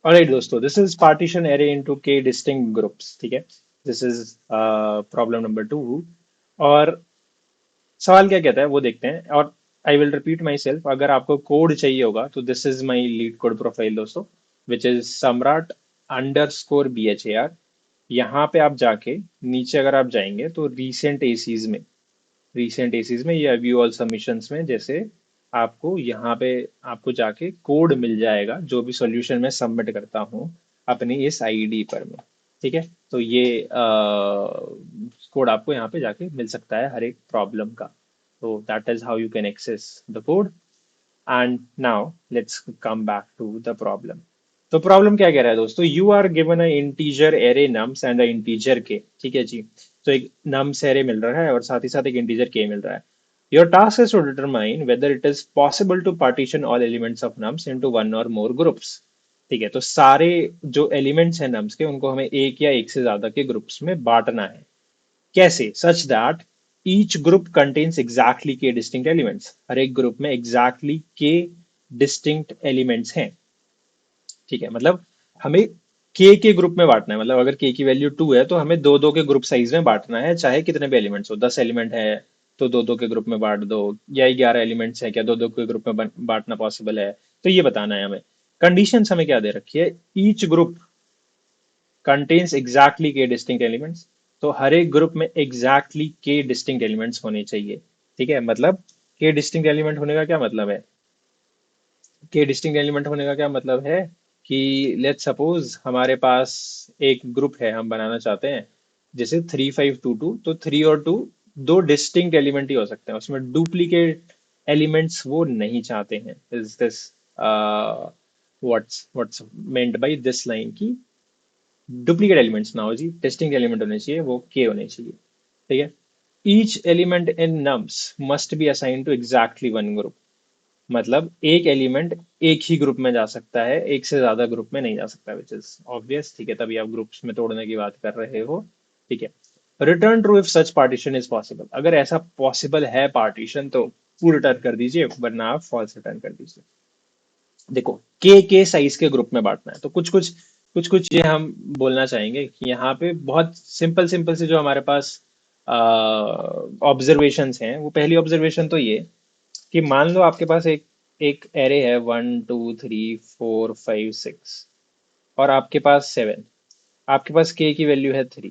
Alright दोस्तों, this is partition array into के distinct groups. ठीक है, दिस इज प्रॉब्लम नंबर 2। और सवाल क्या कहता है वो देखते हैं। और I will repeat my self, अगर आपको कोड चाहिए होगा तो this is my leet code profile दोस्तों, विच इज सम्राट अंडर स्कोर BHAR। यहाँ पे आप जाके नीचे अगर आप जाएंगे तो रीसेंट एसीज में या व्यू ऑल सबमिशंस में, जैसे आपको यहाँ पे आपको जाके कोड मिल जाएगा जो भी सॉल्यूशन मैं सबमिट करता हूँ अपनी इस आईडी पर में। ठीक है, तो ये कोड आपको यहाँ पे जाके मिल सकता है हर एक प्रॉब्लम का। तो that is how you can access the code. And now let's come back to the problem. तो प्रॉब्लम क्या कह रहा है दोस्तों, you are given a integer array nums and a integer K. ठीक है जी, तो एक नम्स एरे मिल रहा है और साथ ही साथ एक इंटीजर के मिल रहा है। Your task is to determine whether it is possible to partition all elements of nums into one or more groups. ठीक है, तो सारे जो एलिमेंट्स हैं नम्स के उनको हमें एक या एक से ज्यादा के ग्रुप्स में बांटना है। कैसे? Such that each group contains exactly के डिस्टिंक्ट एलिमेंट्स, हर एक ग्रुप में एग्जैक्टली के डिस्टिंक्ट एलिमेंट्स हैं। ठीक है, मतलब हमें के ग्रुप में बांटना है। मतलब अगर के की वैल्यू 2 है तो हमें दो दो के ग्रुप साइज में बांटना है, चाहे कितने भी एलिमेंट्स हो। 10 एलिमेंट है तो दो दो के ग्रुप में बांट दो, या 11 एलिमेंट्स है क्या दो दो के ग्रुप में बांटना पॉसिबल है, तो ये बताना है हमें। कंडीशंस हमें क्या दे रखी है, ईच ग्रुप कंटेन्स एग्जैक्टली के डिस्टिंक्ट एलिमेंट्स। तो हर एक ग्रुप में एग्जैक्टली के डिस्टिंक्ट एलिमेंट्स होने चाहिए। ठीक है, मतलब के डिस्टिंक्ट एलिमेंट होने का क्या मतलब है, के डिस्टिंक्ट एलिमेंट होने का क्या मतलब है कि लेट्स सपोज हमारे पास एक ग्रुप है, हम बनाना चाहते हैं जैसे 3522, तो 3 और 2 दो डिस्टिंक्ट एलिमेंट ही हो सकते हैं, उसमें डुप्लीकेट एलिमेंट्स वो नहीं चाहते हैं। Is this what's meant by this line की डुप्लीकेट एलिमेंट्स ना हो जी, टेस्टिंग एलिमेंट होने चाहिए, वो के होने चाहिए। ठीक है, each element in nums must be assign to exactly one group. मतलब एक एलिमेंट एक ही ग्रुप में जा सकता है, एक से ज्यादा ग्रुप में नहीं जा सकता, विच इज ऑब्वियस। ठीक है, तभी आप ग्रुप्स में तोड़ने की बात कर रहे हो। ठीक है, return true if such partition is possible. अगर ऐसा पॉसिबल है पार्टीशन तो ट्रू रिटर्न कर दीजिए, वरना आप फॉल्स रिटर्न कर दीजिए। देखो, के साइज के ग्रुप में बांटना है तो कुछ कुछ ये हम बोलना चाहेंगे कि यहाँ पे बहुत सिंपल सिंपल से जो हमारे पास ऑब्जर्वेशंस हैं, वो पहली ऑब्जर्वेशन तो ये कि मान लो आपके पास एक एक एरे है 1 2 3 4 5 6, और आपके पास 7। आपके पास के की वैल्यू है 3।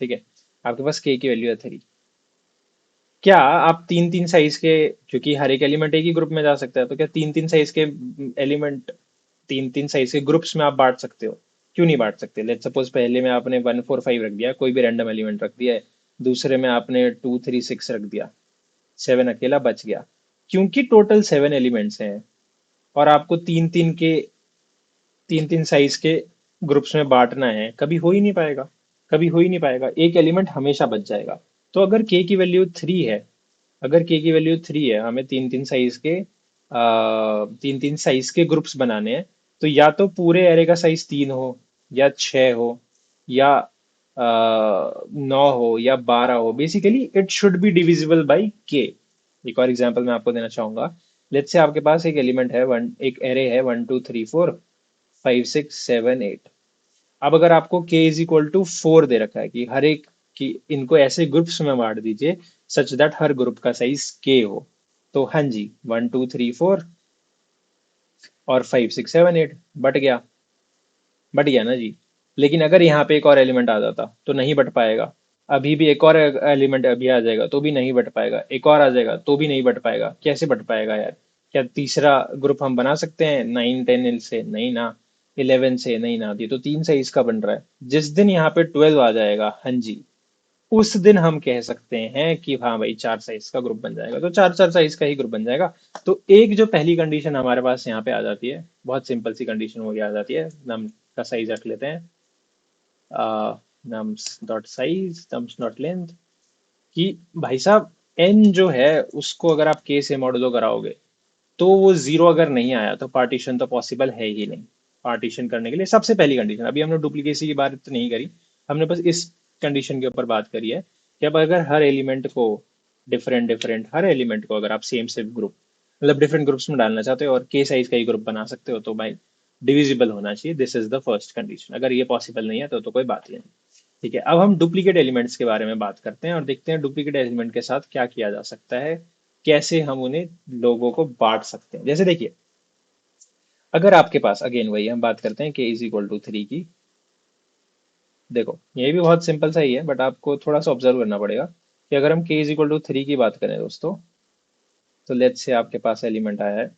ठीक है, आपके पास के की वैल्यू है 3। क्या आप तीन तीन साइज के, क्योंकि हर एक एलिमेंट एक ही ग्रुप में जा सकता है, तो क्या तीन तीन साइज के एलिमेंट तीन तीन साइज के ग्रुप्स में आप बांट सकते हो? क्यों नहीं बांट सकते? लेट्स सपोज पहले में आपने 1 4 5 रख दिया, कोई भी रैंडम एलिमेंट रख दिया है। दूसरे में आपने 2 3 6 रख दिया, 7 अकेला बच गया। क्योंकि टोटल 7 एलिमेंट्स हैं और आपको तीन तीन साइज के ग्रुप्स में बांटना है, कभी हो ही नहीं पाएगा। कभी हो ही नहीं पाएगा, एक एलिमेंट हमेशा बच जाएगा। तो अगर के की वैल्यू 3 है, अगर के की वैल्यू 3 है, हमें तीन तीन साइज के ग्रुप्स बनाने हैं। तो या तो पूरे एरे का साइज 3 हो, या 6 हो, या 9 हो, या 12 हो। Basically it should be divisible by के। एक और एग्जांपल मैं आपको देना चाहूंगा। लेट्स से आपके पास एक एलिमेंट है, वन एक एरे है 1 2 3 4 5 6 7 8। अब अगर आपको के इज इक्वल टू 4 दे रखा है कि हर एक की इनको ऐसे ग्रुप्स में बांट दीजिए सच दैट हर ग्रुप का साइज के हो, तो हाँ जी, 1 2 3 4 और 5 6 7 8 बट गया ना जी। लेकिन अगर यहाँ पे एक और एलिमेंट आ जाता तो नहीं बट पाएगा। अभी भी एक और एलिमेंट अभी आ जाएगा तो भी नहीं बट पाएगा, एक और आ जाएगा तो भी नहीं बट पाएगा। कैसे बट पाएगा यार? क्या तीसरा ग्रुप हम बना सकते हैं 9 10 से? नहीं ना। 11 से? नहीं ना। ये तो 3 साइज का बन रहा है। जिस दिन यहाँ पे 12 आ जाएगा, हाँ जी, उस दिन हम कह सकते हैं कि हाँ भाई 4 साइज का ग्रुप बन जाएगा, तो चार चार साइज का ही ग्रुप बन जाएगा। तो एक जो पहली कंडीशन हमारे पास यहाँ पे आ जाती है, बहुत सिंपल सी कंडीशन वो ये आ जाती है, नम का साइज रख लेते हैं, nums dot size, nums dot length, कि भाई साहब एन जो है उसको अगर आप के से मॉडुलो कराओगे तो वो 0 अगर नहीं आया तो पार्टीशन तो पॉसिबल है ही नहीं। पार्टीशन करने के लिए सबसे पहली कंडीशन, अभी हमने डुप्लीकेसी की बात तो नहीं करी, हमने बस इस कंडीशन के ऊपर बात करी है कि अब अगर हर एलिमेंट को डिफरेंट डिफरेंट हर एलिमेंट को अगर आप सेम सेम ग्रुप मतलब डिफरेंट ग्रुप्स में डालना चाहते हो और के साइज का ही ग्रुप बना सकते हो, तो भाई डिविजिबल होना चाहिए, this is the first condition. अगर ये पॉसिबल नहीं है तो कोई बात ही नहीं। ठीक है, अब हम डुप्लीकेट एलिमेंट्स के बारे में बात करते हैं और देखते हैं डुप्लीकेट एलिमेंट के साथ क्या किया जा सकता है, कैसे हम उन्हें लोगों को बांट सकते हैं। जैसे देखिए, अगर आपके पास, अगेन वही हम बात करते हैं के इज इक्वल टू 3 की। देखो ये भी बहुत सिंपल सा ही है, बट आपको थोड़ा सा ऑब्जर्व करना पड़ेगा कि अगर हम के इज इक्वल टू 3 की बात करें दोस्तों, तो लेट्स से आपके पास एलिमेंट आया है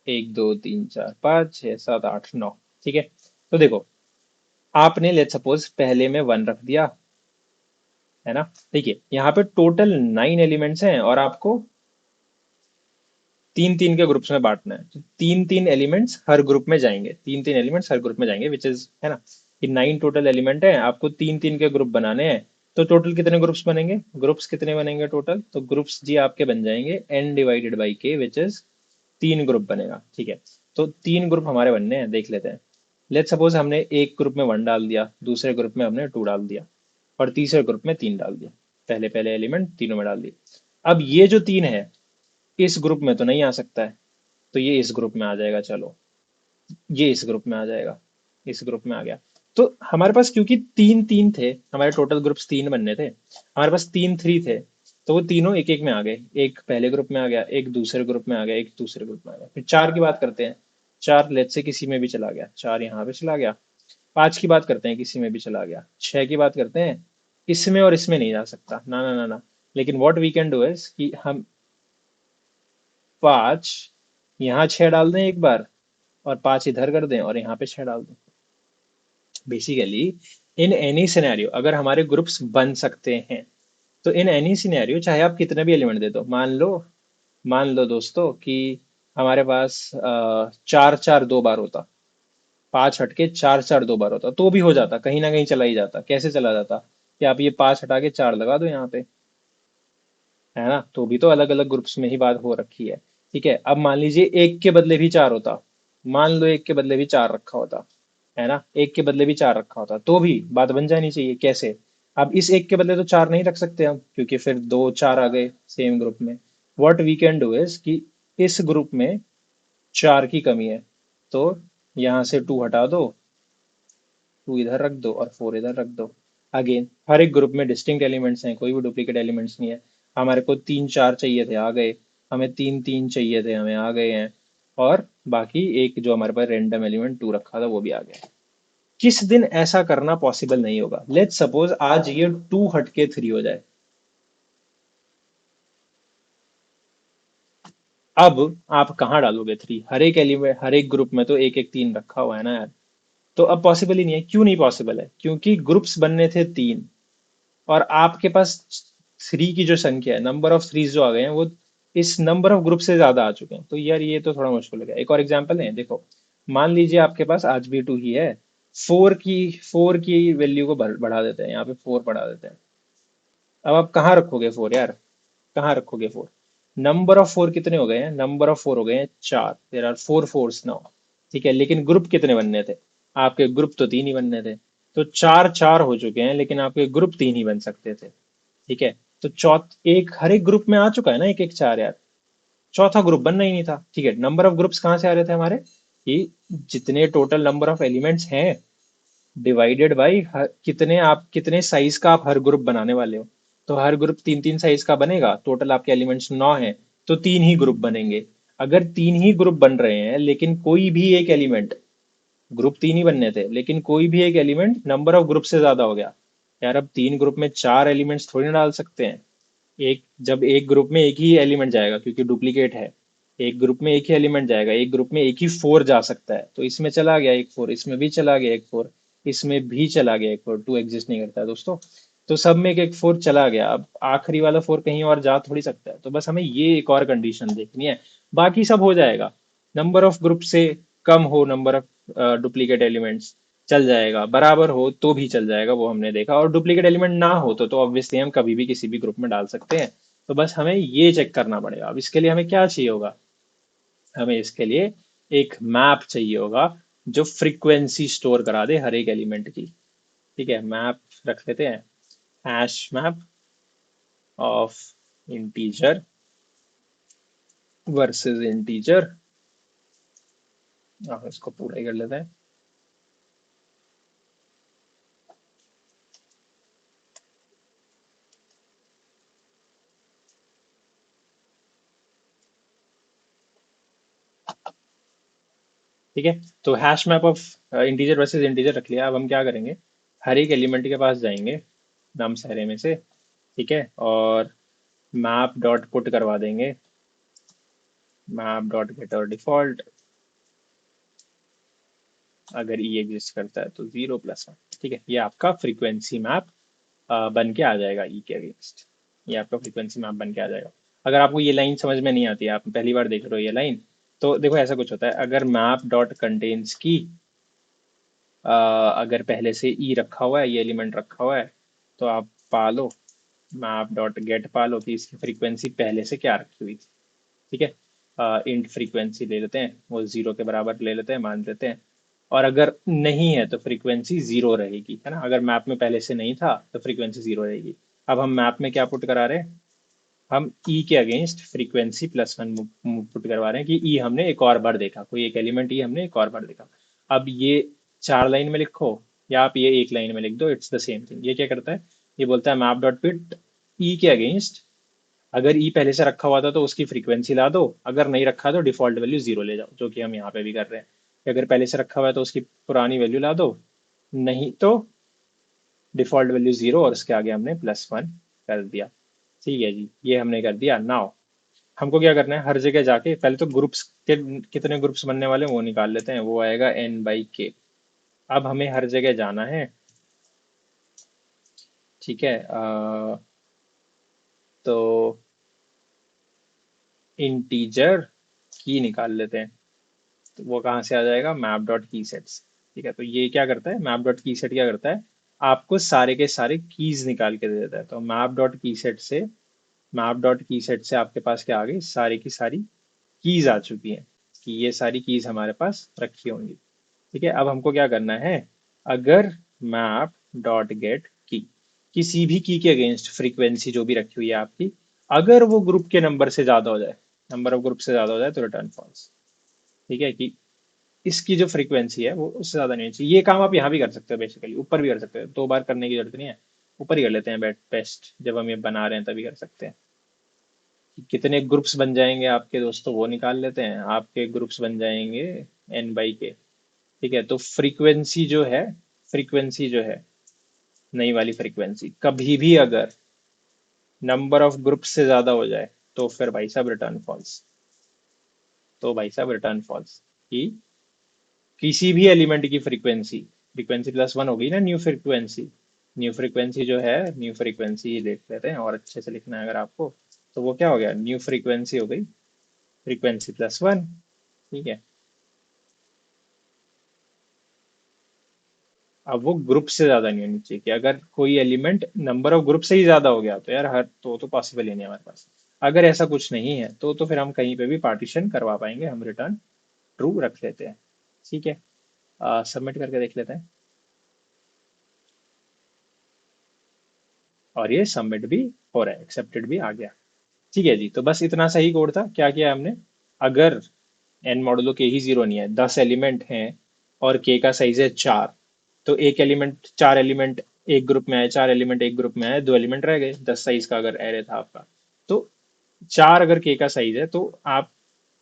1 2 3 4 5 6 7 8 9। ठीक है, तो देखो आपने लेट सपोज पहले में 1 रख दिया, है ना। देखिए यहाँ पे टोटल 9 एलिमेंट्स हैं और आपको तीन तीन के ग्रुप्स में बांटना है, तो तीन तीन एलिमेंट्स हर ग्रुप में जाएंगे, तीन तीन एलिमेंट्स हर ग्रुप में जाएंगे, विच इज, है ना, कि 9 टोटल एलिमेंट है, आपको तीन तीन के ग्रुप बनाने हैं। तो टोटल कितने ग्रुप्स बनेंगे, ग्रुप्स कितने बनेंगे टोटल, तो ग्रुप्स जी आपके बन जाएंगे n डिवाइडेड बाई के, विच इज 3 ग्रुप बनेगा। ठीक है, तो 3 ग्रुप हमारे बनने हैं, देख लेते हैं। लेट सपोज हमने एक ग्रुप में 1 डाल दिया, दूसरे ग्रुप में हमने 2 डाल दिया, और तीसरे ग्रुप में 3 डाल दिया। पहले पहले एलिमेंट तीनों में डाल दिए। अब ये जो 3 है इस ग्रुप में तो नहीं आ सकता है, तो ये इस ग्रुप में आ जाएगा। चलो ये इस ग्रुप में आ जाएगा, इस ग्रुप में आ गया। तो हमारे पास क्योंकि तीन तीन थे, हमारे टोटल ग्रुप्स 3 बनने थे, हमारे पास 3 3 थे, तो वो तीनों एक एक में आ गए। एक पहले ग्रुप में आ गया, एक दूसरे ग्रुप में आ गया, एक दूसरे ग्रुप में आ गया। फिर 4 की बात करते हैं, 4 लेट से किसी में भी चला गया, 4 यहाँ पे चला गया। 5 की बात करते हैं, किसी में भी चला गया। 6 की बात करते हैं, इसमें और इसमें नहीं जा सकता, ना ना ना ना। लेकिन what we can do is कि हम 5 यहाँ 6 डाल दें एक बार, और 5 इधर कर दें और यहाँ पे 6 डाल दें। बेसिकली इन एनी सिनेरियो अगर हमारे ग्रुप्स बन सकते हैं, तो इन एनी सिनेरियो चाहे आप कितने भी एलिमेंट दे दो, मान लो दोस्तों कि हमारे पास 4 4 2 बार होता, 5 हटके 4 4 2 बार होता, तो भी हो जाता, कहीं ना कहीं चला ही जाता। कैसे चला जाता, कि आप ये 5 हटा के 4 लगा दो यहाँ पे, है ना, तो भी तो अलग अलग ग्रुप्स में ही बात हो रखी है। ठीक है, अब मान लीजिए एक के बदले भी 4 होता, मान लो एक के बदले भी 4 रखा होता, है ना, एक के बदले भी 4 रखा होता, तो भी बात बन जानी चाहिए। कैसे, अब इस एक के बदले तो 4 नहीं रख सकते हम, क्योंकि फिर 2 4 आ गए सेम ग्रुप में। What we can do is कि इस ग्रुप में 4 की कमी है, तो यहाँ से 2 हटा दो, 2 इधर रख दो और 4 इधर रख दो। अगेन हर एक ग्रुप में डिस्टिंक्ट एलिमेंट्स हैं, कोई भी डुप्लीकेट एलिमेंट्स नहीं है। हमारे को 3 4 चाहिए थे, आ गए। हमें 3 3 चाहिए थे, हमें आ गए हैं। और बाकी एक जो हमारे पास रेंडम एलिमेंट 2 रखा था वो भी आ गया। किस दिन ऐसा करना पॉसिबल नहीं होगा, लेट्स सपोज आज ये 2 हट के 3 हो जाए। अब आप कहाँ डालोगे 3, हर एक एलिमेंट हर एक ग्रुप में तो एक एक 3 रखा हुआ है ना यार। तो अब पॉसिबल ही नहीं है। क्यों नहीं पॉसिबल है, क्योंकि ग्रुप्स बनने थे 3, और आपके पास 3 की जो संख्या है, नंबर ऑफ थ्रीज जो आ गए हैं, वो इस नंबर ऑफ ग्रुप से ज्यादा आ चुके हैं। तो यार ये तो थोड़ा मुश्किल हो गया। एक और एग्जांपल है, देखो मान लीजिए आपके पास आज भी 2 ही है, 4 की वैल्यू को बढ़ा देते हैं, यहाँ पे 4 बढ़ा देते हैं। अब आप कहाँ रखोगे 4 यार, कहाँ रखोगे 4। नंबर ऑफ 4 कितने हो गए हैं, नंबर ऑफ 4 हो गए हैं 4, देर आर 4 फोर्स नाउ। ठीक है, लेकिन ग्रुप कितने बनने थे, आपके ग्रुप तो 3 ही बनने थे। तो 4 4 हो चुके हैं, लेकिन आपके ग्रुप 3 ही बन सकते थे। ठीक है, तो एक हर एक ग्रुप में आ चुका है ना एक एक 4 यार, चौथा ग्रुप बनना ही नहीं था। ठीक है, नंबर ऑफ ग्रुप्स कहाँ से आ रहे थे हमारे, कि जितने टोटल नंबर ऑफ एलिमेंट्स हैं डिवाइडेड बाई कितने आप, कितने साइज का आप हर ग्रुप बनाने वाले हो। तो हर ग्रुप 3 3 साइज का बनेगा, टोटल आपके एलिमेंट्स 9 हैं, तो 3 ही ग्रुप बनेंगे। अगर 3 ही ग्रुप बन रहे हैं, लेकिन कोई भी एक एलिमेंट, ग्रुप 3 ही बनने थे लेकिन कोई भी एक एलिमेंट नंबर ऑफ ग्रुप से ज्यादा हो गया, यार अब 3 ग्रुप में 4 एलिमेंट्स थोड़ी ना डाल सकते हैं। एक जब एक ग्रुप में एक ही एलिमेंट जाएगा, क्योंकि डुप्लीकेट है, एक ग्रुप में एक ही एलिमेंट जाएगा, एक ग्रुप में एक ही 4 जा सकता है, तो इसमें चला गया एक 4, इसमें भी चला गया एक 4, इसमें भी चला गया एक 4, 2 एग्जिस्ट नहीं करता है दोस्तों। तो सब में एक एक 4 चला गया, अब आखिरी वाला 4 कहीं और जा थोड़ी सकता है। तो बस हमें ये एक और कंडीशन देखनी है, बाकी सब हो जाएगा। नंबर ऑफ ग्रुप से कम हो नंबर ऑफ डुप्लीकेट एलिमेंट्स, चल जाएगा। बराबर हो तो भी चल जाएगा, वो हमने देखा। और डुप्लीकेट एलिमेंट ना हो तो ऑब्वियसली हम कभी भी किसी भी ग्रुप में डाल सकते हैं। तो बस हमें ये चेक करना पड़ेगा। अब इसके लिए हमें क्या चाहिए होगा, हमें इसके लिए एक मैप चाहिए होगा जो फ्रीक्वेंसी स्टोर करा दे हर एक एलिमेंट की। ठीक है, मैप रख लेते हैं, hash map of integer versus integer. इसको पूरा ही कर लेते हैं। ठीक है, तो hash map of integer versus integer रख लिया। अब हम क्या करेंगे, हर एक एलिमेंट के पास जाएंगे नम सारे में से, ठीक है, और मैप डॉट पुट करवा देंगे, मैप डॉट गेट और डिफॉल्ट, अगर ई एग्जिस्ट करता है तो 0+1। ठीक है, ये आपका फ्रीक्वेंसी मैप बन के आ जाएगा ई के अगेंस्ट। ये आपका फ्रीक्वेंसी मैप बन के आ जाएगा। अगर आपको ये लाइन समझ में नहीं आती है, आप पहली बार देख रहे हो ये लाइन, तो देखो ऐसा कुछ होता है, अगर मैप डॉट कंटेन्स की अगर पहले से ई रखा हुआ है, ये एलिमेंट रखा हुआ है, तो आप पालो मैप डॉट गेट पालो कि इसकी फ्रीक्वेंसी पहले से क्या रखी हुई थी। ठीक है, इंट फ्रीक्वेंसी ले लेते हैं, वो 0 के बराबर ले लेते हैं, मान लेते हैं। और अगर नहीं है तो फ्रीक्वेंसी 0 रहेगी, है ना। अगर मैप में पहले से नहीं था तो फ्रीक्वेंसी 0 रहेगी। अब हम मैप में क्या पुट करा रहे हैं, हम ई के अगेंस्ट फ्रीक्वेंसी +1 पुट करवा रहे हैं कि ई हमने एक और बार देखा, कोई एक एलिमेंट ई हमने एक और बार देखा। अब ये 4 लाइन में लिखो या आप ये एक लाइन में लिख दो, इट्स द सेम थिंग। ये क्या करता है, ये बोलता है मैप डॉट पिट ई के अगेंस्ट, अगर ई पहले से रखा हुआ था तो उसकी फ्रीक्वेंसी ला दो, अगर नहीं रखा तो डिफॉल्ट वैल्यू 0 ले जाओ, जो कि हम यहाँ पे भी कर रहे हैं। कि अगर पहले से रखा हुआ है तो उसकी पुरानी वैल्यू ला दो, नहीं तो डिफॉल्ट वैल्यू 0 और उसके आगे हमने +1 कर दिया। ठीक है जी, ये हमने कर दिया। नाउ हमको क्या करना है, हर जगह जाके पहले तो ग्रुप्स के कितने ग्रुप्स बनने वाले हैं वो निकाल लेते हैं, वो आएगा n/k। अब हमें हर जगह जाना है, ठीक है, तो इंटीजर की निकाल लेते हैं, तो वो कहाँ से आ जाएगा, मैप डॉट की सेट्स। ठीक है, तो ये क्या करता है, मैप डॉट की सेट क्या करता है, आपको सारे के सारे कीज निकाल के दे देता है। तो मैप डॉट की सेट से, मैप डॉट की सेट से आपके पास क्या आ गई, सारी की सारी कीज आ चुकी हैं, कि ये सारी कीज हमारे पास रखी होंगी। ठीक है, अब हमको क्या करना है, अगर मैप डॉट गेट की किसी भी की के अगेंस्ट फ्रीक्वेंसी जो भी रखी हुई है आपकी, अगर वो ग्रुप के नंबर से ज्यादा हो जाए, नंबर ऑफ ग्रुप से ज्यादा हो जाए, तो रिटर्न फॉल्स। ठीक है, कि इसकी जो फ्रीक्वेंसी है वो उससे ज्यादा नहीं होनी चाहिए। ये काम आप यहाँ भी कर सकते हो, बेसिकली ऊपर भी कर सकते हो, 2 बार करने की जरूरत नहीं है, ऊपर ही कर लेते हैं बेस्ट, जब हम ये बना रहे हैं तभी कर सकते हैं। कि कितने ग्रुप्स बन जाएंगे आपके दोस्तों वो निकाल लेते हैं, आपके ग्रुप्स बन जाएंगे n/k। ठीक है, तो फ्रीक्वेंसी जो है, फ्रीक्वेंसी जो है, नई वाली फ्रीक्वेंसी, कभी भी अगर नंबर ऑफ ग्रुप से ज्यादा हो जाए तो फिर भाई साहब रिटर्न फॉल्स। तो भाई साहब रिटर्न फॉल्स कि किसी भी एलिमेंट की फ्रीक्वेंसी, फ्रीक्वेंसी +1 हो गई ना, न्यू फ्रीक्वेंसी, न्यू फ्रीक्वेंसी जो है, न्यू फ्रीक्वेंसी देख लेते हैं और अच्छे से लिखना है अगर आपको, तो वो क्या हो गया, न्यू फ्रीक्वेंसी हो गई फ्रीक्वेंसी +1। ठीक है, अब वो ग्रुप से ज्यादा नहीं होनी चाहिए, कि अगर कोई एलिमेंट नंबर ऑफ ग्रुप से ही ज्यादा हो गया तो यार हर तो पॉसिबल ही नहीं है हमारे पास। अगर ऐसा कुछ नहीं है तो फिर हम कहीं पे भी पार्टीशन करवा पाएंगे, हम रिटर्न ट्रू रख लेते हैं। ठीक है, सबमिट करके देख लेते हैं, और ये सबमिट भी हो रहा है, एक्सेप्टेड भी आ गया। ठीक है जी, तो बस इतना सही कोड था। क्या किया हमने, अगर एन मॉडुलो के ही 0 नहीं है, 10 एलिमेंट हैं और के का साइज है 4, तो एक एलिमेंट, 4 एलिमेंट एक ग्रुप में आए, 4 एलिमेंट एक ग्रुप में आए, 2 एलिमेंट रह गए, 10 साइज का अगर एरे था आपका, तो 4 अगर के का साइज है तो आप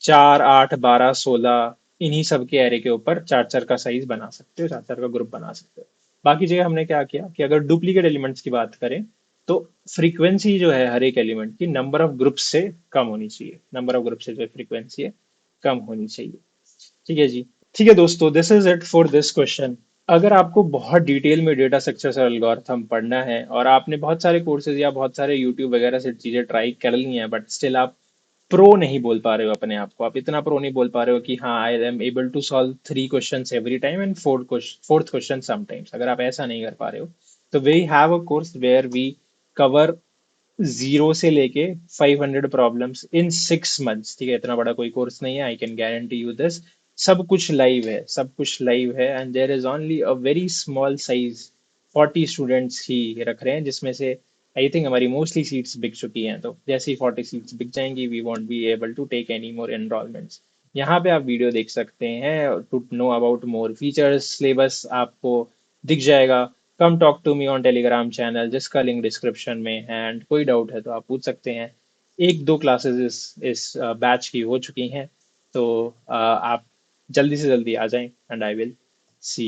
4, 8, 12, 16 इन्हीं सब के एरे के ऊपर 4 4 का साइज बना सकते हो, 4 4 का ग्रुप बना सकते हो। बाकी जगह हमने क्या किया कि अगर डुप्लीकेट एलिमेंट्स की बात करें तो फ्रीक्वेंसी जो है हर एक एलिमेंट की नंबर ऑफ ग्रुप से कम होनी चाहिए, नंबर ऑफ ग्रुप से जो फ्रीक्वेंसी है कम होनी चाहिए। ठीक है जी, ठीक है दोस्तों, this is it for this question. अगर आपको बहुत डिटेल में डेटा स्ट्रक्चर्स और एल्गोरिथम पढ़ना है और आपने बहुत सारे कोर्सेज या बहुत सारे यूट्यूब वगैरह से चीजें ट्राई कर ली हैं, बट स्टिल आप प्रो नहीं बोल पा रहे हो अपने आप को, आप इतना प्रो नहीं बोल पा रहे हो कि हाँ I am able to solve 3 questions every time and fourth question sometimes, अगर आप ऐसा नहीं कर पा रहे हो, तो we have a course where we cover 0 से लेके 500 प्रॉब्लम्स इन 6 मंथ्स। ठीक है, इतना बड़ा कोई कोर्स नहीं है, I can guarantee you this. सब कुछ लाइव है, सब कुछ लाइव है, and there is only a very small size 40 students ही रख रहे हैं, जिसमें से आई थिंक हमारी मोस्टली सीट्स बिक चुकी हैं। तो जैसे ही 40 सीट्स बिक जाएंगी, we won't be able to take any more enrolments. यहाँ पे आप वीडियो देख सकते हैं to know about more features. Syllabus आपको दिख जाएगा। Come talk to me on Telegram channel, जिसका लिंक डिस्क्रिप्शन में है, एंड कोई डाउट है तो आप पूछ सकते हैं। एक दो क्लासेस इस बैच की हो चुकी हैं, तो आप जल्दी से जल्दी आ जाएं, एंड आई विल सी